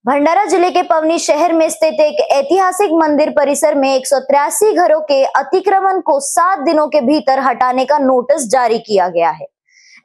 भंडारा जिले के पवनी शहर में स्थित एक ऐतिहासिक मंदिर परिसर में 183 घरों के अतिक्रमण को 7 दिनों के भीतर हटाने का नोटिस जारी किया गया है।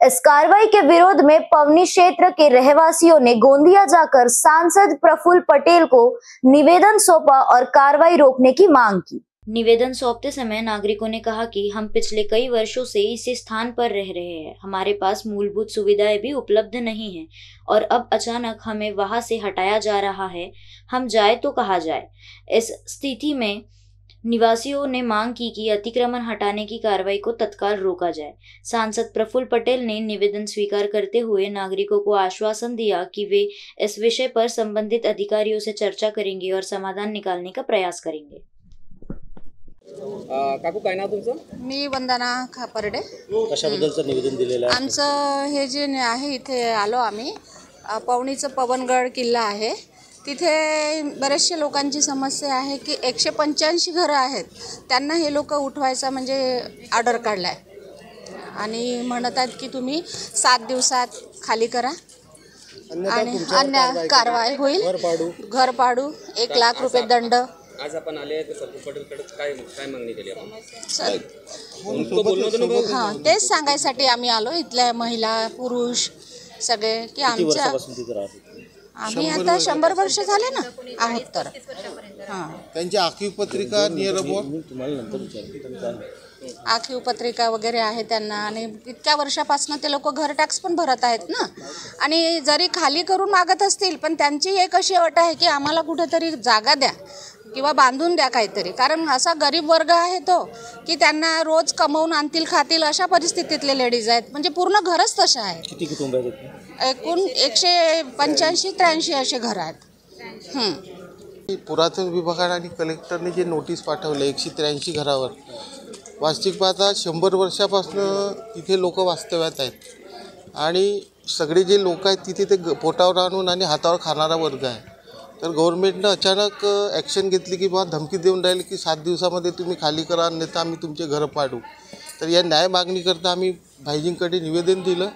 इस कार्रवाई के विरोध में पवनी क्षेत्र के रहवासियों ने गोंदिया जाकर सांसद प्रफुल्ल पटेल को निवेदन सौंपा और कार्रवाई रोकने की मांग की। निवेदन सौंपते समय नागरिकों ने कहा कि हम पिछले कई वर्षों से इसी स्थान पर रह रहे हैं, हमारे पास मूलभूत सुविधाएं भी उपलब्ध नहीं हैं और अब अचानक हमें वहां से हटाया जा रहा है, हम जाए तो कहा जाए। इस स्थिति में निवासियों ने मांग की कि अतिक्रमण हटाने की कार्रवाई को तत्काल रोका जाए। सांसद प्रफुल्ल पटेल ने निवेदन स्वीकार करते हुए नागरिकों को आश्वासन दिया कि वे इस विषय पर संबंधित अधिकारियों से चर्चा करेंगे और समाधान निकालने का प्रयास करेंगे। काकू काय नाव तुमचं? मी वंदना खापर्डे। कशाबद्दलचं निवेदन दिलेलं आहे? आमचं हे जे आहे इथे आलो आम्ही, पवनीचं पवनगड किल्ला आहे, तिथे बरेचशे लोकांची समस्या आहे की 185 घरं आहेत, त्यांना हे लोक उठवायचा म्हणजे ऑर्डर काढलाय आणि म्हणत आहेत की तुम्ही 7 दिवसात खाली करा आणि अन्य कारवाई होईल, घर पाडू, 1 लाख रुपये दंड। आज आपण आले तर प्रफुल्ल पटेलकडे काय मागणी केली आपण? हां, तेच सांगायसाठी आम्ही आलो, इथल्या महिला पुरुष सगळे की आमच्या आम्ही आता 100 वर्ष झाले ना आहोत तर। हां, त्यांची आखीव पत्रिका नियर आखीव पत्रिका वगैरे आहे त्यांना आणि इतक्या वर्षापासून ते लोक घर टॅक्स पण भरत आहेत ना, आणि जरी खाली करून मागत असतील पण त्यांची एक अशी अट आहे की आम्हाला कुठेतरी जागा द्या किंवा बांधून द्या काहीतरी, कारण असा गरीब वर्ग आहे तो की त्यांना रोज कमवून आणतील खातील अशा परिस्थितीतले लेडीज आहेत, म्हणजे पूर्ण घरच तशा आहे। किती कुटुंब आहेत? एकूण 185-83 असे घर आहेत। पुरातन विभागाने आणि कलेक्टरने जे नोटीस पाठवलं 183 घरावर, वास्तविक पाहता 100 वर्षापासून तिथे लोक वास्तव्यात आहेत आणि सगळे जे लोक आहेत तिथे ते पोटावर आणून आणि हातावर खाणारा वर्ग आहे। तर गव्हर्नमेंटनं अचानक ॲक्शन घेतली की बा धमकी देऊन राहिली की 7 दिवसामध्ये तुम्ही खाली करा, नाही तर आम्ही तुमचे घरं पाडू। तर या न्याय मागणीकरता आम्ही भाईजींकडे निवेदन दिलं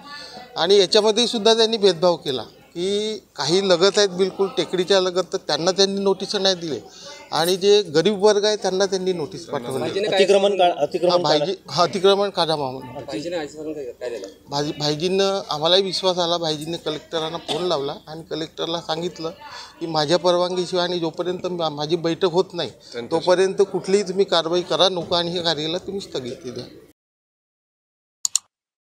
आणि याच्यामध्ये सुद्धा त्यांनी भेदभाव केला की काही लगत आहेत बिलकुल टेकडीच्या लगत, तर त्यांना त्यांनी नोटीस नाही दिले आणि जे गरीब वर्ग आहे त्यांना त्यांनी नोटीस पाठवली। अतिक्रमण काढा म्हणून भाईजींनं आम्हालाही विश्वास आला, भाईजींनी कलेक्टरांना फोन लावला आणि कलेक्टरला सांगितलं की माझ्या परवानगीशिवाय आणि जोपर्यंत माझी बैठक होत नाही तोपर्यंत कुठलीही तुम्ही कारवाई करा नको आणि हे कार्याला तुम्ही स्थगिती द्या।